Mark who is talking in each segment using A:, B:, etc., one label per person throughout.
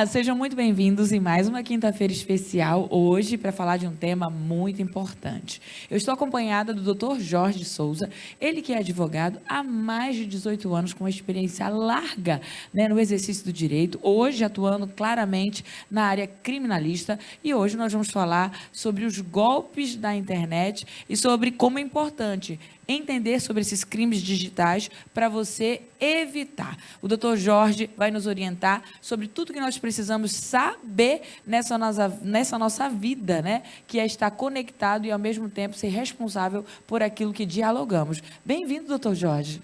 A: Olá, sejam muito bem-vindos em mais uma quinta-feira especial, hoje, para falar de um tema muito importante. Eu estou acompanhada do Dr. Jorge Souza, ele que é advogado há mais de 18 anos, com uma experiência larga, né, no exercício do direito, hoje atuando claramente na área criminalista, e hoje nós vamos falar sobre os golpes da internet e sobre como é importante entender sobre esses crimes digitais para você evitar. O doutor Jorge vai nos orientar sobre tudo que nós precisamos saber nessa nossa vida, né? Que é estar conectado e, ao mesmo tempo, ser responsável por aquilo que dialogamos. Bem-vindo, doutor Jorge.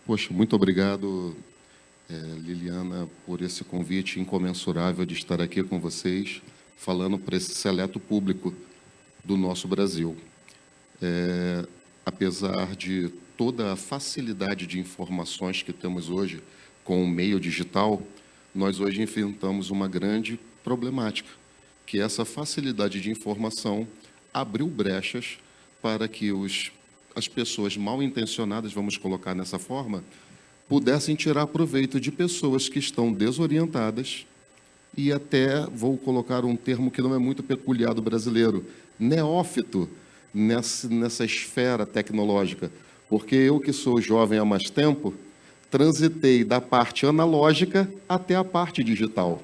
B: Poxa, muito obrigado, Liliana, por esse convite incomensurável de estar aqui com vocês, falando para esse seleto público do nosso Brasil. Apesar de toda a facilidade de informações que temos hoje com o meio digital, nós hoje enfrentamos uma grande problemática, que essa facilidade de informação abriu brechas para que as pessoas mal intencionadas, vamos colocar nessa forma, pudessem tirar proveito de pessoas que estão desorientadas e até, vou colocar um termo que não é muito peculiar do brasileiro, neófito, nessa esfera tecnológica, porque eu, que sou jovem há mais tempo, transitei da parte analógica até a parte digital.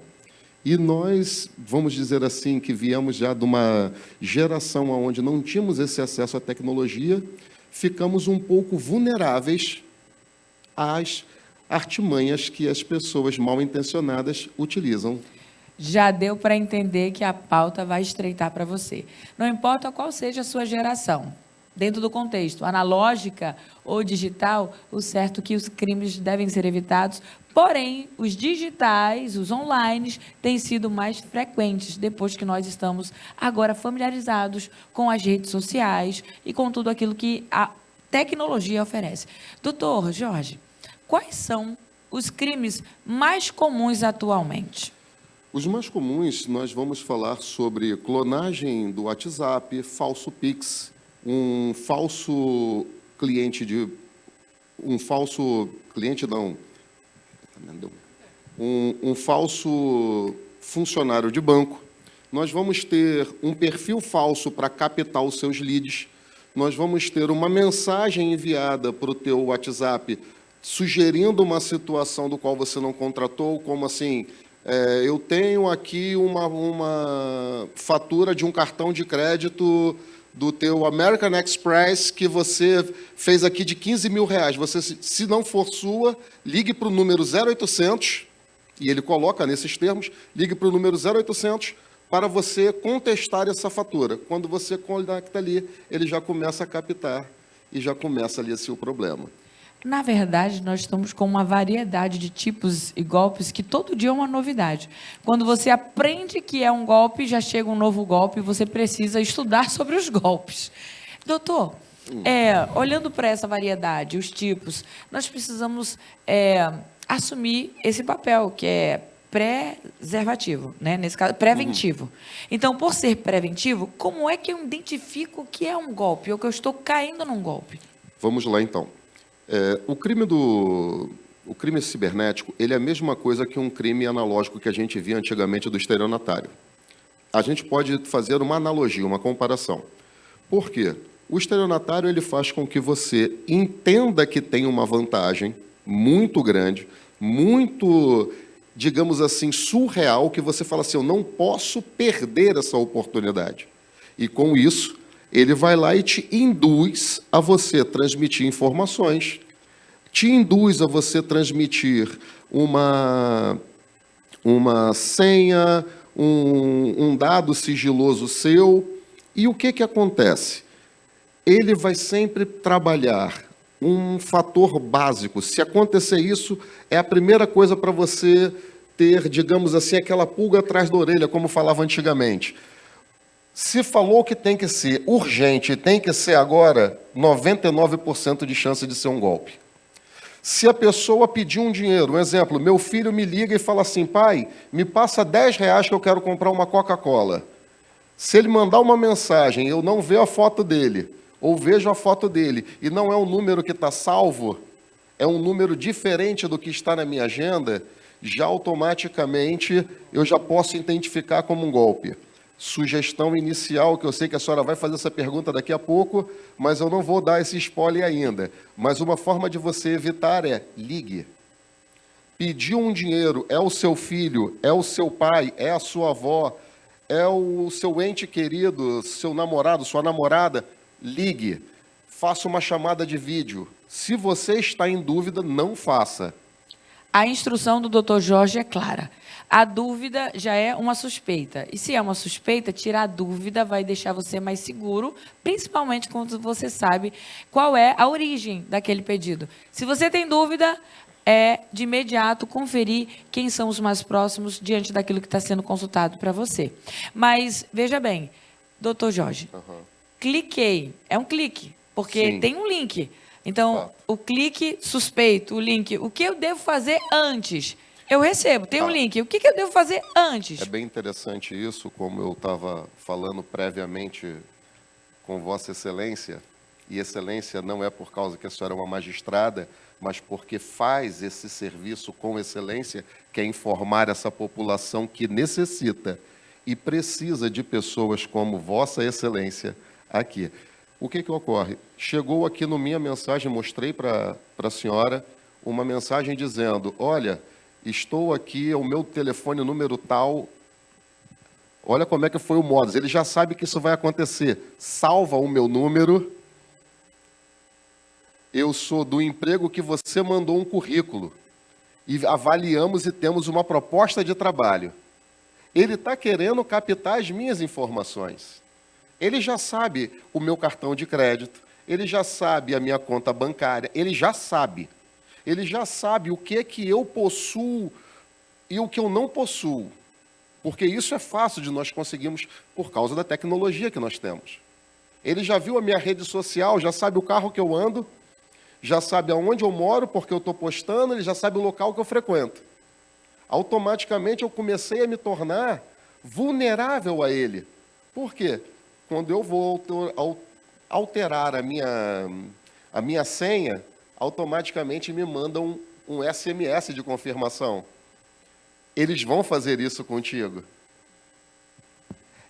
B: E nós, vamos dizer assim, que viemos já de uma geração onde não tínhamos esse acesso à tecnologia, ficamos um pouco vulneráveis às artimanhas que as pessoas mal intencionadas utilizam.
A: Já deu para entender que a pauta vai estreitar para você. Não importa qual seja a sua geração, dentro do contexto, analógica ou digital, o certo é que os crimes devem ser evitados, porém, os digitais, os online, têm sido mais frequentes depois que nós estamos agora familiarizados com as redes sociais e com tudo aquilo que a tecnologia oferece. Doutor Jorge, quais são os crimes mais comuns atualmente?
B: Os mais comuns, nós vamos falar sobre clonagem do WhatsApp, falso Pix, um falso cliente um falso funcionário de banco. Nós vamos ter um perfil falso para captar os seus leads. Nós vamos ter uma mensagem enviada para o teu WhatsApp sugerindo uma situação do qual você não contratou, como assim: eu tenho aqui uma fatura de um cartão de crédito do teu American Express que você fez aqui de R$15.000. Você, se não for sua, ligue para o número 0800, e ele coloca nesses termos, ligue para o número 0800 para você contestar essa fatura. Quando você conecta ali, ele já começa a captar e já começa ali esse o problema.
A: Na verdade, nós estamos com uma variedade de tipos e golpes que todo dia é uma novidade. Quando você aprende que é um golpe, já chega um novo golpe e você precisa estudar sobre os golpes. Doutor, olhando para essa variedade, os tipos, nós precisamos assumir esse papel, que é preservativo, né? Nesse caso, preventivo. Então, por ser preventivo, como é que eu identifico que é um golpe ou que eu estou caindo num golpe?
B: Vamos lá, então. O crime cibernético, ele é a mesma coisa que um crime analógico que a gente via antigamente do estelionatário. A gente pode fazer uma analogia, uma comparação. Por quê? O estelionatário, ele faz com que você entenda que tem uma vantagem muito grande, muito, digamos assim, surreal, que você fala assim: eu não posso perder essa oportunidade. E com isso, ele vai lá e te induz a você transmitir informações, te induz a você transmitir uma senha, um dado sigiloso seu. E o que acontece? Ele vai sempre trabalhar um fator básico. Se acontecer isso, é a primeira coisa para você ter, digamos assim, aquela pulga atrás da orelha, como falava antigamente. Se falou que tem que ser urgente, tem que ser agora, 99% de chance de ser um golpe. Se a pessoa pedir um dinheiro, um exemplo, meu filho me liga e fala assim: pai, me passa R$10 que eu quero comprar uma Coca-Cola. Se ele mandar uma mensagem, eu não ver a foto dele, ou vejo a foto dele, e não é um número que está salvo, é um número diferente do que está na minha agenda, já automaticamente eu já posso identificar como um golpe. Sugestão inicial, que eu sei que a senhora vai fazer essa pergunta daqui a pouco, mas eu não vou dar esse spoiler ainda. Mas uma forma de você evitar é ligue. Pediu um dinheiro, é o seu filho, é o seu pai, é a sua avó, é o seu ente querido, seu namorado, sua namorada, ligue. Faça uma chamada de vídeo. Se você está em dúvida, não faça.
A: A instrução do Dr. Jorge é clara. A dúvida já é uma suspeita. E se é uma suspeita, tirar a dúvida vai deixar você mais seguro, principalmente quando você sabe qual é a origem daquele pedido. Se você tem dúvida, é de imediato conferir quem são os mais próximos diante daquilo que está sendo consultado para você. Mas, veja bem, Dr. Jorge, cliquei. É um clique, porque
B: Sim.
A: tem um link. Então, o clique suspeito, o link, o que eu devo fazer antes? Eu recebo, tem um link, o que eu devo fazer antes?
B: É bem interessante isso, como eu estava falando previamente com Vossa Excelência, e Excelência não é por causa que a senhora é uma magistrada, mas porque faz esse serviço com excelência, que é informar essa população que necessita e precisa de pessoas como Vossa Excelência aqui. O que ocorre? Chegou aqui no minha mensagem, mostrei para a senhora uma mensagem dizendo, olha, estou aqui, o meu telefone número tal, olha como é que foi o modus, ele já sabe que isso vai acontecer, salva o meu número, eu sou do emprego que você mandou um currículo, e avaliamos e temos uma proposta de trabalho. Ele está querendo captar as minhas informações. Ele já sabe o meu cartão de crédito, ele já sabe a minha conta bancária, ele já sabe. Ele já sabe o que eu possuo e o que eu não possuo. Porque isso é fácil de nós conseguirmos por causa da tecnologia que nós temos. Ele já viu a minha rede social, já sabe o carro que eu ando, já sabe aonde eu moro, porque eu estou postando, ele já sabe o local que eu frequento. Automaticamente eu comecei a me tornar vulnerável a ele. Por quê? Quando eu vou alterar a minha senha, automaticamente me mandam um SMS de confirmação. Eles vão fazer isso contigo.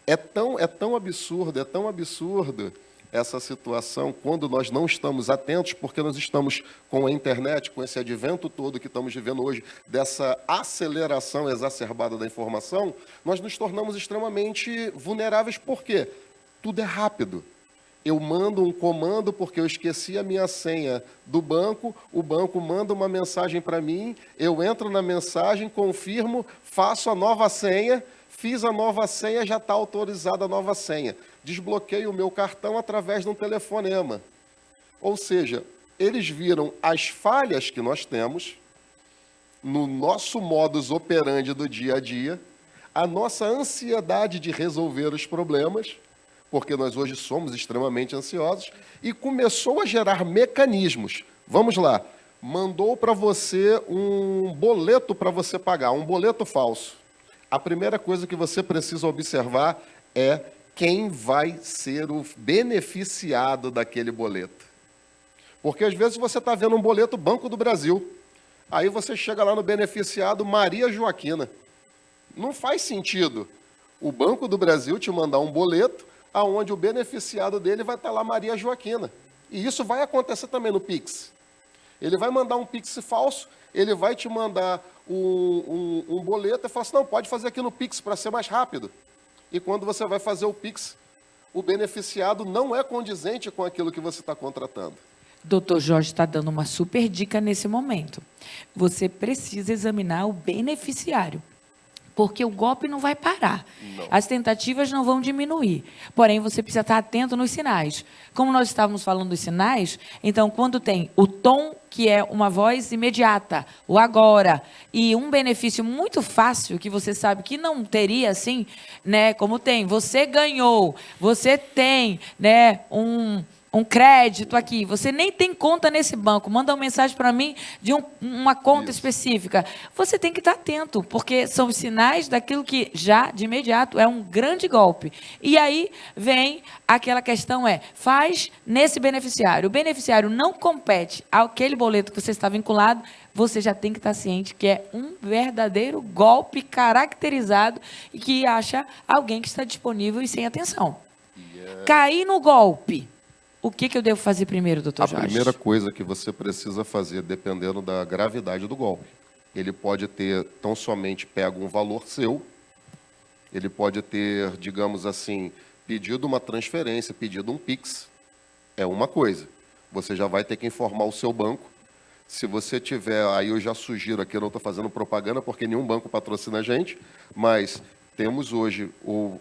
B: É tão absurdo essa situação quando nós não estamos atentos, porque nós estamos com a internet, com esse advento todo que estamos vivendo hoje, dessa aceleração exacerbada da informação, nós nos tornamos extremamente vulneráveis. Por quê? Tudo é rápido. Eu mando um comando porque eu esqueci a minha senha do banco, o banco manda uma mensagem para mim, eu entro na mensagem, confirmo, faço a nova senha, fiz a nova senha, já está autorizada a nova senha. Desbloqueio o meu cartão através de um telefonema. Ou seja, eles viram as falhas que nós temos no nosso modus operandi do dia a dia, a nossa ansiedade de resolver os problemas, porque nós hoje somos extremamente ansiosos, e começou a gerar mecanismos. Vamos lá, mandou para você um boleto para você pagar, um boleto falso. A primeira coisa que você precisa observar é quem vai ser o beneficiado daquele boleto. Porque às vezes você está vendo um boleto Banco do Brasil, aí você chega lá no beneficiado Maria Joaquina. Não faz sentido o Banco do Brasil te mandar um boleto aonde o beneficiado dele vai estar lá Maria Joaquina. E isso vai acontecer também no Pix. Ele vai mandar um Pix falso, ele vai te mandar um boleto e fala assim, não, pode fazer aqui no Pix para ser mais rápido. E quando você vai fazer o Pix, o beneficiado não é condizente com aquilo que você está contratando.
A: Dr. Jorge está dando uma super dica nesse momento. Você precisa examinar o beneficiário, porque o golpe não vai parar.
B: Não.
A: As tentativas não vão diminuir. Porém, você precisa estar atento nos sinais. Como nós estávamos falando dos sinais, então, quando tem o tom, que é uma voz imediata, o agora, e um benefício muito fácil, que você sabe que não teria assim, né, como tem, você ganhou, você tem, né, um crédito aqui, você nem tem conta nesse banco, manda uma mensagem para mim de uma conta específica. Você tem que estar atento, porque são os sinais daquilo que já, de imediato, é um grande golpe. E aí vem aquela questão, faz nesse beneficiário. O beneficiário não compete àquele boleto que você está vinculado, você já tem que estar ciente que é um verdadeiro golpe caracterizado e que acha alguém que está disponível e sem atenção. Cair no golpe. O que eu devo fazer primeiro, doutor Jorge?
B: A primeira coisa que você precisa fazer, dependendo da gravidade do golpe, ele pode ter tão somente pego um valor seu, ele pode ter, digamos assim, pedido uma transferência, pedido um Pix, é uma coisa. Você já vai ter que informar o seu banco. Se você tiver, aí eu já sugiro aqui, eu não estou fazendo propaganda porque nenhum banco patrocina a gente, mas temos hoje,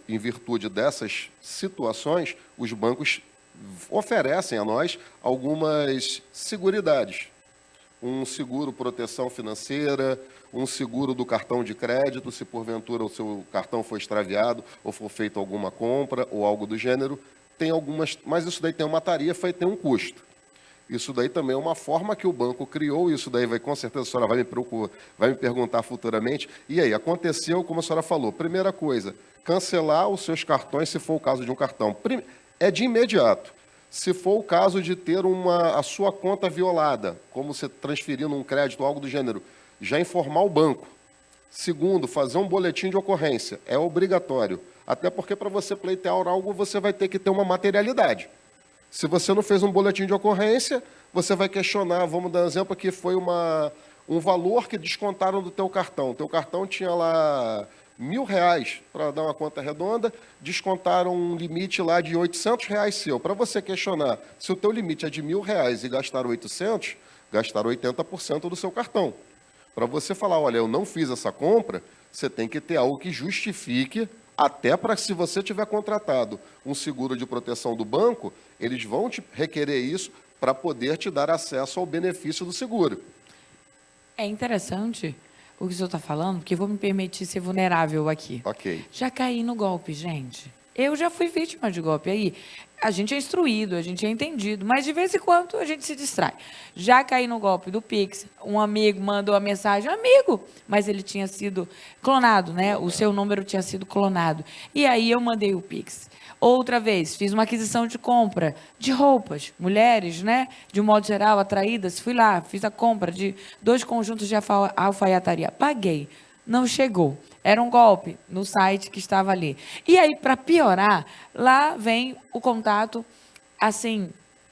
B: em virtude dessas situações, os bancos oferecem a nós algumas seguridades. Um seguro proteção financeira, um seguro do cartão de crédito, se porventura o seu cartão for extraviado ou for feita alguma compra ou algo do gênero. Tem algumas, mas isso daí tem uma tarifa e tem um custo. Isso daí também é uma forma que o banco criou, e isso daí vai, com certeza, a senhora vai me perguntar futuramente. E aí, aconteceu, como a senhora falou, primeira coisa, cancelar os seus cartões, se for o caso de um cartão. É de imediato. Se for o caso de ter a sua conta violada, como você transferindo um crédito ou algo do gênero, já informar o banco. Segundo, fazer um boletim de ocorrência. É obrigatório. Até porque, para você pleitear algo, você vai ter que ter uma materialidade. Se você não fez um boletim de ocorrência, você vai questionar, vamos dar um exemplo aqui, foi um valor que descontaram do teu cartão. O teu cartão tinha lá R$1.000, para dar uma conta redonda, descontaram um limite lá de R$800 seu. Para você questionar, se o teu limite é de R$1.000 e gastaram 800, gastaram 80% do seu cartão. Para você falar, olha, eu não fiz essa compra, você tem que ter algo que justifique, até para se você tiver contratado um seguro de proteção do banco, eles vão te requerer isso para poder te dar acesso ao benefício do seguro.
A: É interessante o que o senhor está falando, porque vou me permitir ser vulnerável aqui.
B: Ok.
A: Já caí no golpe, gente. Eu já fui vítima de golpe. Aí, a gente é instruído, a gente é entendido, mas de vez em quando a gente se distrai. Já caí no golpe do Pix. Um amigo mandou a mensagem, amigo, mas ele tinha sido clonado, né? O seu número tinha sido clonado. E aí eu mandei o Pix. Outra vez, fiz uma aquisição de compra de roupas, mulheres, né? De um modo geral, atraídas. Fui lá, fiz a compra de 2 conjuntos de alfaiataria. Paguei. Não chegou. Era um golpe no site que estava ali. E aí, para piorar, lá vem o contato, assim,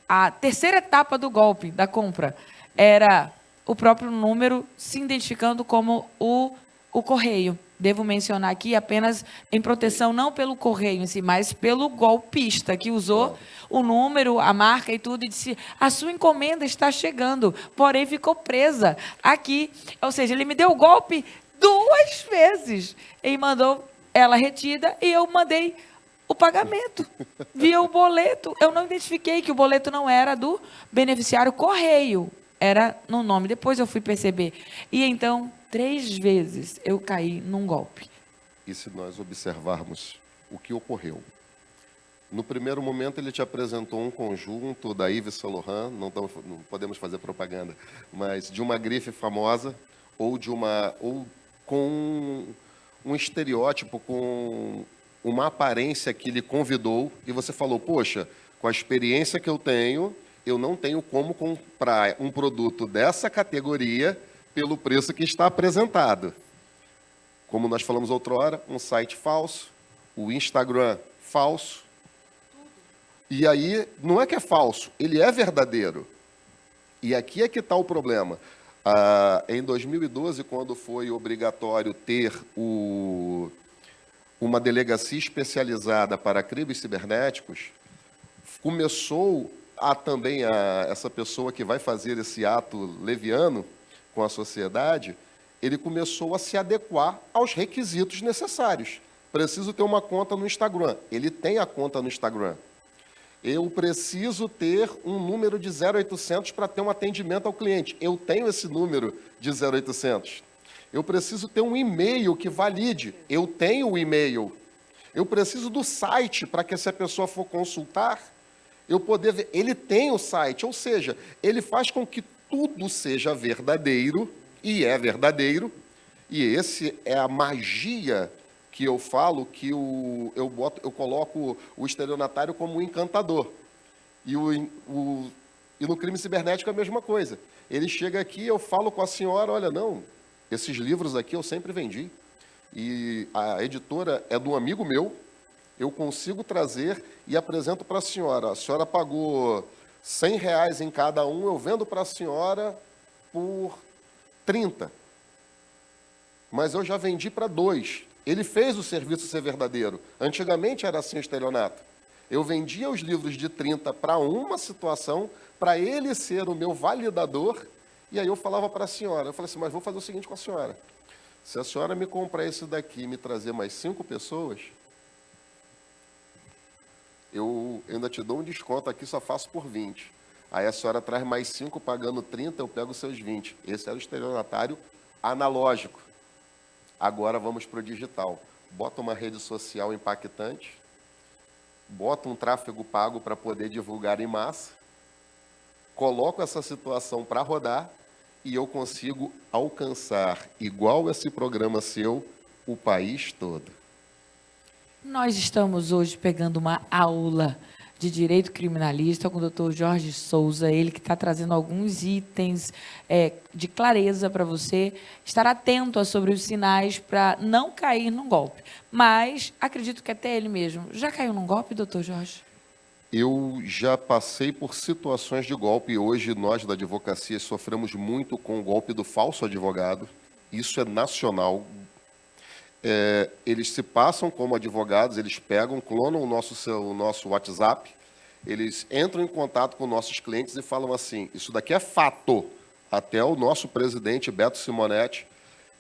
A: a terceira etapa do golpe, da compra, era o próprio número se identificando como o correio. Devo mencionar aqui apenas em proteção, não pelo correio em si, mas pelo golpista que usou o número, a marca e tudo, e disse, a sua encomenda está chegando, porém ficou presa aqui. Ou seja, ele me deu o golpe 2 vezes. Ele mandou ela retida e eu mandei o pagamento via o boleto. Eu não identifiquei que o boleto não era do beneficiário correio, era no nome. Depois eu fui perceber. E então, 3 vezes eu caí num golpe.
B: E se nós observarmos o que ocorreu? No primeiro momento, ele te apresentou um conjunto da Yves Saint Laurent, não podemos fazer propaganda, mas de uma grife famosa, ou com um estereótipo, com uma aparência que lhe convidou, e você falou, poxa, com a experiência que eu tenho, eu não tenho como comprar um produto dessa categoria pelo preço que está apresentado. Como nós falamos outrora, um site falso, o Instagram falso. E aí, não é que é falso, ele é verdadeiro. E aqui é que está o problema. Em 2012, quando foi obrigatório ter uma delegacia especializada para crimes cibernéticos, começou também essa pessoa que vai fazer esse ato leviano com a sociedade, ele começou a se adequar aos requisitos necessários. Preciso ter uma conta no Instagram. Ele tem a conta no Instagram. Eu preciso ter um número de 0800 para ter um atendimento ao cliente. Eu tenho esse número de 0800. Eu preciso ter um e-mail que valide. Eu tenho o e-mail. Eu preciso do site para que, se a pessoa for consultar, eu poder ver. Ele tem o site, ou seja, ele faz com que tudo seja verdadeiro, e é verdadeiro, e esse é a magia que eu falo, que eu coloco o estelionatário como um encantador. E, e no crime cibernético é a mesma coisa. Ele chega aqui, eu falo com a senhora, olha, não, esses livros aqui eu sempre vendi, e a editora é de um amigo meu, eu consigo trazer e apresento para a senhora pagou R$ 100 em cada um, eu vendo para a senhora por 30. Mas eu já vendi para 2. Ele fez o serviço ser verdadeiro. Antigamente era assim o estelionato. Eu vendia os livros de 30 para uma situação, para ele ser o meu validador, e aí eu falava para a senhora, eu falei assim, mas vou fazer o seguinte com a senhora. Se a senhora me comprar esse daqui e me trazer mais 5 pessoas, eu ainda te dou um desconto aqui, só faço por 20. Aí a senhora traz mais 5 pagando 30, eu pego os seus 20. Esse era o estelionatário analógico. Agora vamos para o digital. Bota uma rede social impactante, bota um tráfego pago para poder divulgar em massa, coloco essa situação para rodar e eu consigo alcançar, igual esse programa seu, o país todo.
A: Nós estamos hoje pegando uma aula de direito criminalista com o Dr. Jorge Souza, ele que está trazendo alguns itens de clareza para você estar atento sobre os sinais para não cair num golpe. Mas acredito que até ele mesmo. Já caiu num golpe, doutor Jorge?
B: Eu já passei por situações de golpe e hoje nós da advocacia sofremos muito com o golpe do falso advogado. Isso é nacional. Eles se passam como advogados, eles pegam, clonam o nosso WhatsApp, eles entram em contato com nossos clientes e falam assim, isso daqui é fato. Até o nosso presidente, Beto Simonetti,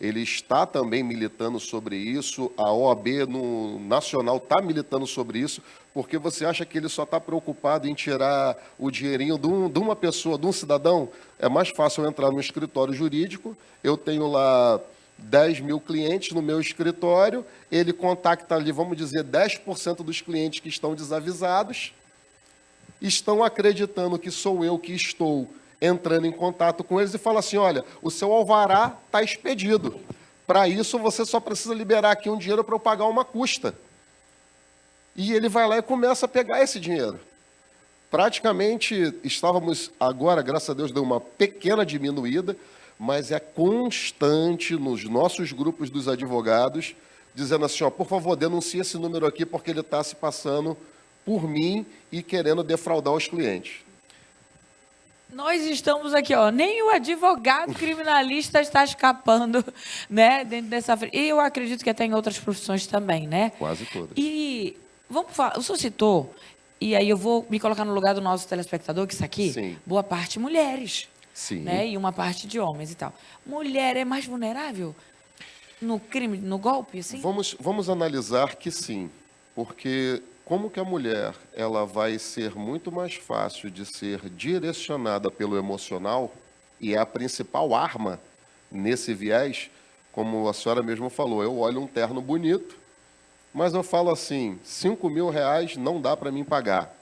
B: ele está também militando sobre isso, a OAB no nacional está militando sobre isso, porque você acha que ele só está preocupado em tirar o dinheirinho de uma pessoa, de um cidadão? É mais fácil eu entrar no escritório jurídico, eu tenho lá 10 mil clientes no meu escritório, ele contacta ali, vamos dizer, 10% dos clientes que estão desavisados, estão acreditando que sou eu que estou entrando em contato com eles e fala assim, olha, o seu alvará está expedido. Para isso, você só precisa liberar aqui um dinheiro para eu pagar uma custa. E ele vai lá e começa a pegar esse dinheiro. Praticamente, estávamos agora, graças a Deus, deu uma pequena diminuída, mas é constante nos nossos grupos dos advogados, dizendo assim, ó, por favor, denuncie esse número aqui, porque ele está se passando por mim e querendo defraudar os clientes.
A: Nós estamos aqui, ó, nem o advogado criminalista está escapando, né, dentro dessa... E eu acredito que até em outras profissões também, né?
B: Quase todas.
A: E vamos falar, o senhor citou, e aí eu vou me colocar no lugar do nosso telespectador, que isso aqui,
B: Sim.
A: boa parte mulheres.
B: Sim.
A: Né? E uma parte de homens e tal. Mulher é mais vulnerável no crime, no golpe, assim?
B: Vamos analisar que sim, porque como que a mulher ela vai ser muito mais fácil de ser direcionada pelo emocional e é a principal arma nesse viés, como a senhora mesmo falou, eu olho um terno bonito, mas eu falo assim, R$ 5.000 não dá para mim pagar.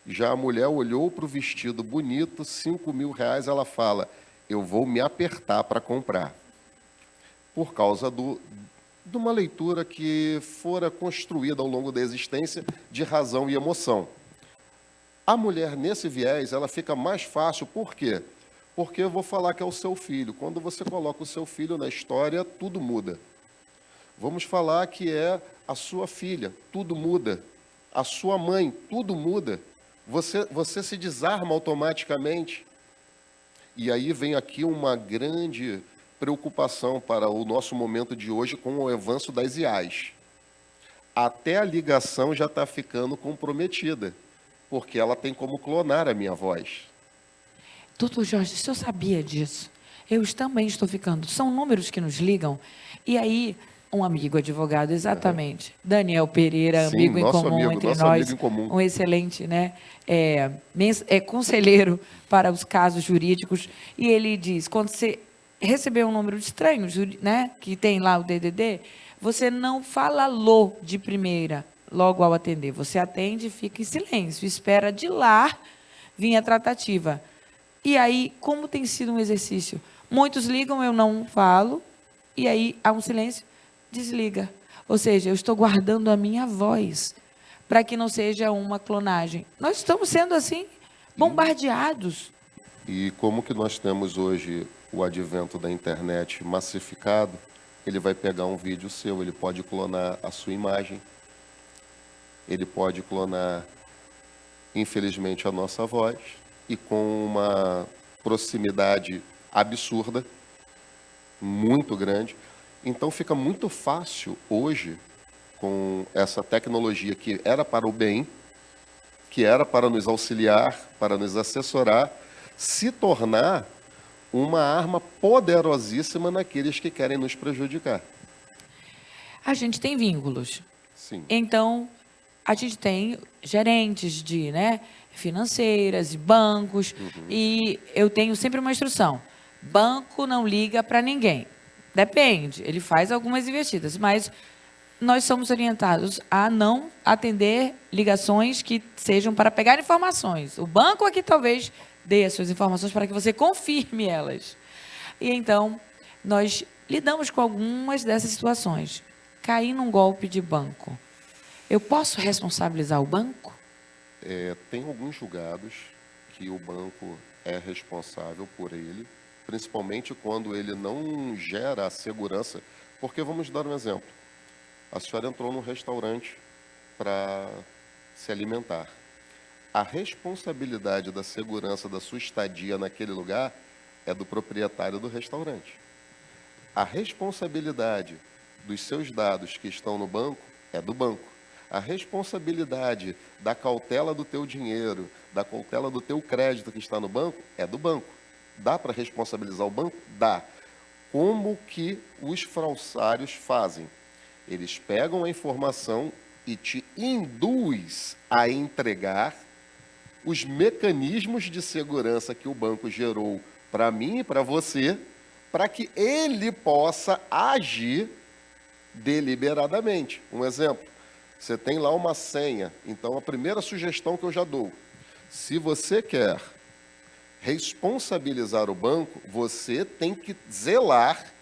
B: Já a mulher olhou para o vestido bonito, R$ 5.000, ela fala, eu vou me apertar para comprar. Por causa de uma leitura que fora construída ao longo da existência de razão e emoção. A mulher, nesse viés, ela fica mais fácil, por quê? Porque eu vou falar que é o seu filho. Quando você coloca o seu filho na história, tudo muda. Vamos falar que é a sua filha, tudo muda. A sua mãe, tudo muda. Você se desarma automaticamente. E aí vem aqui uma grande preocupação para o nosso momento de hoje com o avanço das IAs. Até a ligação já está ficando comprometida, porque ela tem como clonar a minha voz.
A: Doutor Jorge, o senhor sabia disso? Eu também estou ficando. São números que nos ligam. E aí, um amigo advogado, exatamente. Uhum. Daniel Pereira,
B: sim,
A: amigo em comum entre nós.
B: Em comum.
A: Um excelente, né? Conselheiro para os casos jurídicos. E ele diz, quando você receber um número estranho, né? Que tem lá o DDD, você não fala alô de primeira. logo ao atender. Você atende e fica em silêncio, espera de lá vir a tratativa. E aí, como tem sido um exercício? Muitos ligam, eu não falo, e aí há um silêncio, desliga. Ou seja, eu estou guardando a minha voz para que não seja uma clonagem. Nós estamos sendo, assim, bombardeados.
B: E como que nós temos hoje o advento da internet massificado, ele vai pegar um vídeo seu, ele pode clonar a sua imagem, ele pode clonar, infelizmente, a nossa voz, e com uma proximidade absurda, muito grande. Então fica muito fácil hoje, com essa tecnologia que era para o bem, que era para nos auxiliar, para nos assessorar, se tornar uma arma poderosíssima naqueles que querem nos prejudicar.
A: A gente tem vínculos.
B: Sim.
A: Então, a gente tem gerentes de, financeiras e bancos, e eu tenho sempre uma instrução: banco não liga para ninguém. Depende, ele faz algumas investidas, mas nós somos orientados a não atender ligações que sejam para pegar informações. O banco aqui talvez dê as suas informações para que você confirme elas. E então, nós lidamos com algumas dessas situações. Cair num golpe de banco. Eu posso responsabilizar o banco?
B: Tem alguns julgados que o banco é responsável por ele, principalmente quando ele não gera a segurança. Porque vamos dar um exemplo. A senhora entrou num restaurante para se alimentar. A responsabilidade da segurança da sua estadia naquele lugar é do proprietário do restaurante. A responsabilidade dos seus dados que estão no banco é do banco. A responsabilidade da cautela do teu dinheiro, da cautela do teu crédito que está no banco, é do banco. Dá para responsabilizar o banco? Dá. Como que os falsários fazem? Eles pegam a informação e te induz a entregar os mecanismos de segurança que o banco gerou para mim e para você, para que ele possa agir deliberadamente. Um exemplo, você tem lá uma senha, então a primeira sugestão que eu já dou: se você quer responsabilizar o banco, você tem que zelar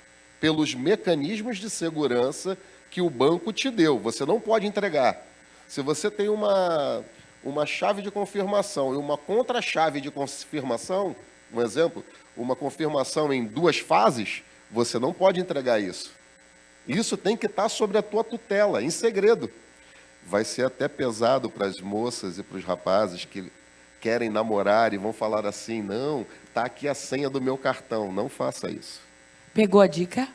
B: pelos mecanismos de segurança que o banco te deu. Você não pode entregar. Se você tem uma chave de confirmação e uma contra-chave de confirmação, um exemplo, uma confirmação em 2 fases, você não pode entregar isso. Isso tem que estar sobre a tua tutela, em segredo. Vai ser até pesado para as moças e para os rapazes que querem namorar e vão falar assim: não, está aqui a senha do meu cartão. Não faça isso.
A: Pegou a dica?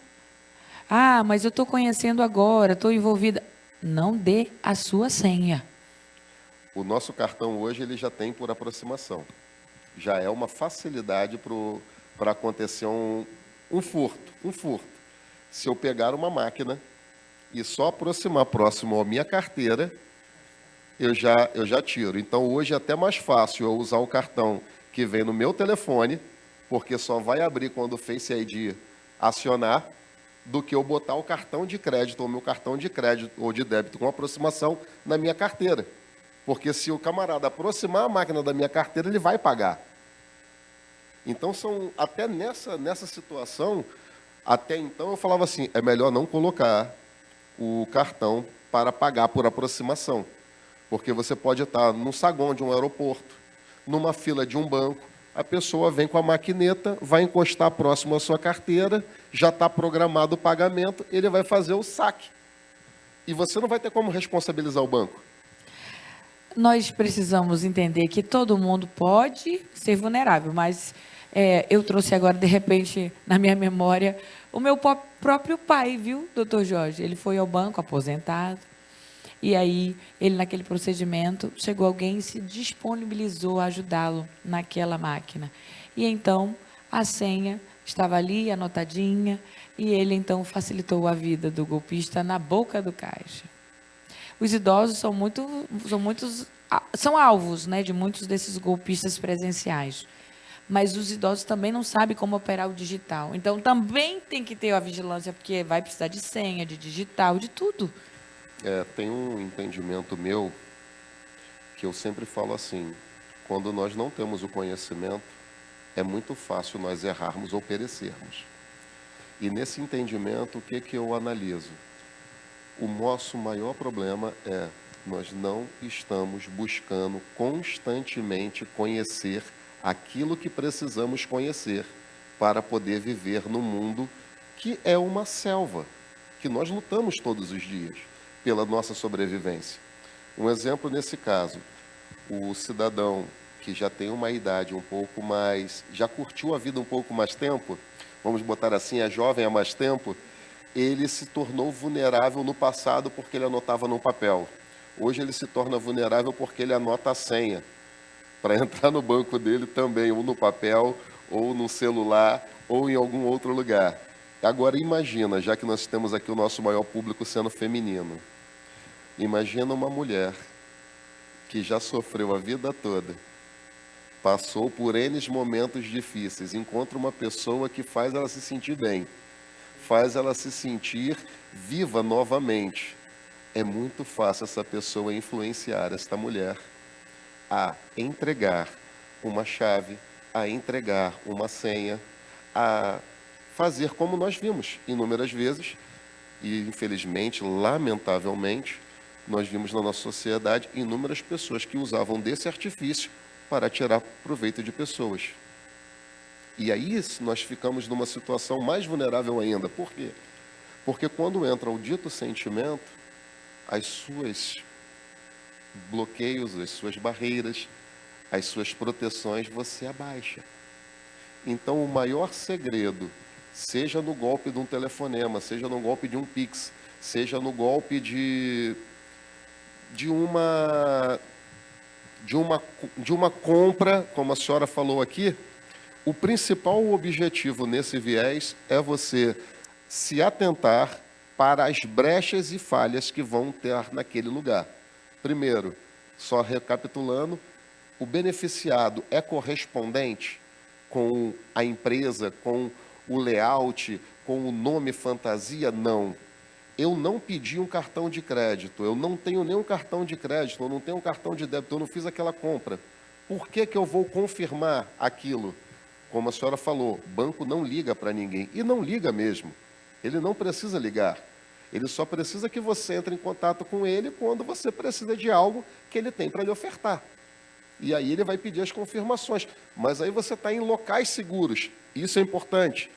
A: Ah, mas eu estou conhecendo agora, estou envolvida. Não dê a sua senha.
B: O nosso cartão hoje ele já tem por aproximação. Já é uma facilidade para acontecer um furto. Se eu pegar uma máquina e só aproximar próximo à minha carteira, eu já tiro. Então, hoje é até mais fácil eu usar o cartão que vem no meu telefone, porque só vai abrir quando o Face ID acionar, do que eu botar o cartão de crédito, ou meu cartão de crédito ou de débito com aproximação na minha carteira. Porque se o camarada aproximar a máquina da minha carteira, ele vai pagar. Então, até nessa situação, até então eu falava assim: é melhor não colocar o cartão para pagar por aproximação. Porque você pode estar num saguão de um aeroporto, numa fila de um banco, a pessoa vem com a maquineta, vai encostar próximo à sua carteira, já está programado o pagamento, ele vai fazer o saque. E você não vai ter como responsabilizar o banco.
A: Nós precisamos entender que todo mundo pode ser vulnerável, mas eu trouxe agora, de repente, na minha memória, o meu próprio pai, viu, doutor Jorge? Ele foi ao banco, aposentado, e aí, ele, naquele procedimento, chegou alguém e se disponibilizou a ajudá-lo naquela máquina. E então, a senha estava ali, anotadinha, e ele, então, facilitou a vida do golpista na boca do caixa. Os idosos são alvos, de muitos desses golpistas presenciais. Mas os idosos também não sabem como operar o digital. Então, também tem que ter a vigilância, porque vai precisar de senha, de digital, de tudo.
B: Tem um entendimento meu que eu sempre falo assim: quando nós não temos o conhecimento, é muito fácil nós errarmos ou perecermos. E nesse entendimento, o que que eu analiso? O nosso maior problema é nós não estamos buscando constantemente conhecer aquilo que precisamos conhecer para poder viver no mundo que é uma selva, que nós lutamos todos os dias pela nossa sobrevivência. Um exemplo nesse caso, o cidadão que já tem uma idade um pouco mais, já curtiu a vida um pouco mais tempo, vamos botar assim, é jovem há mais tempo, ele se tornou vulnerável no passado porque ele anotava no papel. Hoje ele se torna vulnerável porque ele anota a senha para entrar no banco dele também, ou no papel, ou no celular, ou em algum outro lugar. Agora imagina, já que nós temos aqui o nosso maior público sendo feminino, imagina uma mulher que já sofreu a vida toda, passou por N momentos difíceis, encontra uma pessoa que faz ela se sentir bem, faz ela se sentir viva novamente. É muito fácil essa pessoa influenciar esta mulher a entregar uma chave, a entregar uma senha, a fazer como nós vimos inúmeras vezes, e infelizmente, lamentavelmente, nós vimos na nossa sociedade inúmeras pessoas que usavam desse artifício para tirar proveito de pessoas. E aí nós ficamos numa situação mais vulnerável ainda. Por quê? Porque quando entra o dito sentimento, as suas bloqueios, as suas barreiras, as suas proteções, você abaixa. Então, o maior segredo, seja no golpe de um telefonema, seja no golpe de um Pix, seja no golpe de uma, de uma compra, como a senhora falou aqui, o principal objetivo nesse viés é você se atentar para as brechas e falhas que vão ter naquele lugar. Primeiro, só recapitulando, o beneficiado é correspondente com a empresa, com o layout, com o nome fantasia? Não. Eu não pedi um cartão de crédito, eu não tenho nenhum cartão de crédito, eu não tenho um cartão de débito, eu não fiz aquela compra. Por que que eu vou confirmar aquilo? Como a senhora falou, banco não liga para ninguém, e não liga mesmo. Ele não precisa ligar. Ele só precisa que você entre em contato com ele quando você precisa de algo que ele tem para lhe ofertar. E aí ele vai pedir as confirmações. Mas aí você está em locais seguros. Isso é importante.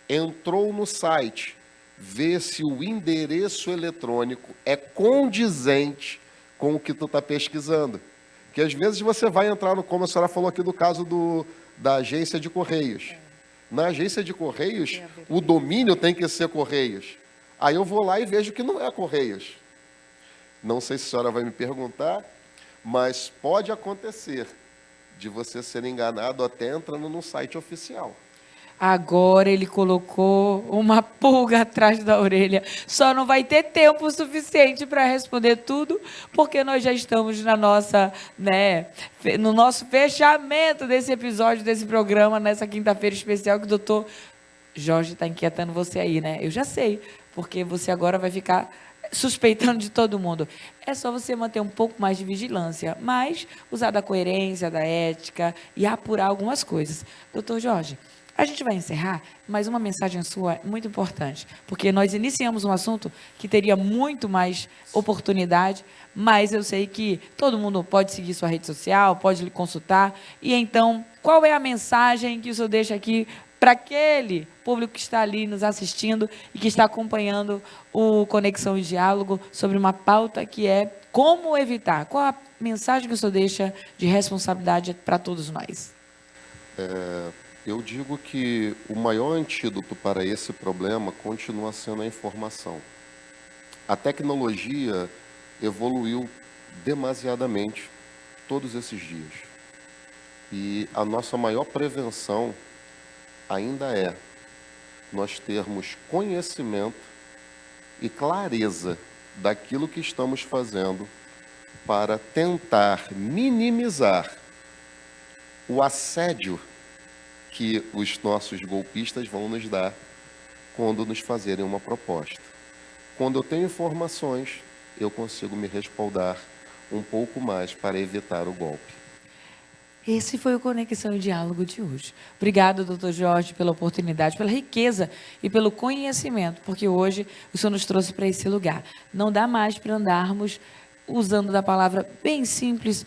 B: Entrou no site, vê se o endereço eletrônico é condizente com o que tu está pesquisando. Porque às vezes você vai entrar no, como a senhora falou aqui do caso da agência de Correios. Na agência de Correios, o domínio tem que ser Correios. Aí eu vou lá e vejo que não é Correios. Não sei se a senhora vai me perguntar, mas pode acontecer de você ser enganado até entrando no site oficial.
A: Agora ele colocou uma pulga atrás da orelha. Só não vai ter tempo suficiente para responder tudo, porque nós já estamos na nossa, no nosso fechamento desse episódio, desse programa, nessa quinta-feira especial, que o doutor Jorge está inquietando você aí, né? Eu já sei, porque você agora vai ficar suspeitando de todo mundo. É só você manter um pouco mais de vigilância, mas usar da coerência, da ética e apurar algumas coisas. Doutor Jorge, a gente vai encerrar, mas uma mensagem sua é muito importante, porque nós iniciamos um assunto que teria muito mais oportunidade, mas eu sei que todo mundo pode seguir sua rede social, pode lhe consultar, e então, qual é a mensagem que o senhor deixa aqui para aquele público que está ali nos assistindo e que está acompanhando o Conexão e Diálogo sobre uma pauta que é como evitar? Qual a mensagem que o senhor deixa de responsabilidade para todos nós?
B: Eu digo que o maior antídoto para esse problema continua sendo a informação. A tecnologia evoluiu demasiadamente todos esses dias. E a nossa maior prevenção ainda é nós termos conhecimento e clareza daquilo que estamos fazendo para tentar minimizar o assédio que os nossos golpistas vão nos dar quando nos fazerem uma proposta. Quando eu tenho informações, eu consigo me respaldar um pouco mais para evitar o golpe.
A: Esse foi o Conexão e Diálogo de hoje. Obrigado, doutor Jorge, pela oportunidade, pela riqueza e pelo conhecimento, porque hoje o senhor nos trouxe para esse lugar. Não dá mais para andarmos usando da palavra bem simples,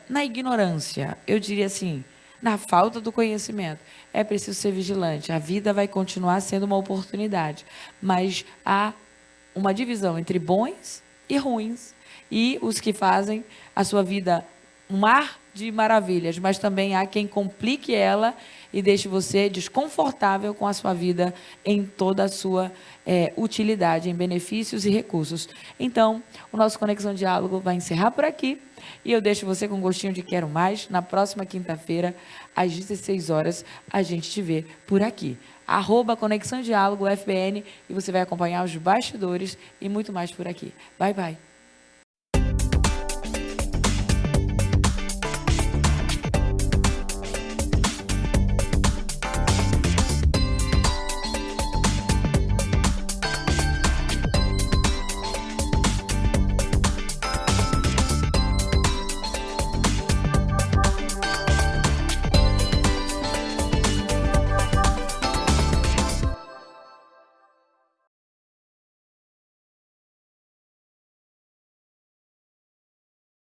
A: na ignorância. Eu diria assim, na falta do conhecimento. É preciso ser vigilante. A vida vai continuar sendo uma oportunidade, mas há uma divisão entre bons e ruins, e os que fazem a sua vida um mar de maravilhas, mas também há quem complique ela e deixe você desconfortável com a sua vida em toda a sua utilidade, em benefícios e recursos. Então, o nosso Conexão Diálogo vai encerrar por aqui e eu deixo você com gostinho de quero mais. Na próxima quinta-feira, às 16 horas, a gente te vê por aqui. @Conexão Diálogo FBN, e você vai acompanhar os bastidores e muito mais por aqui. Bye, bye.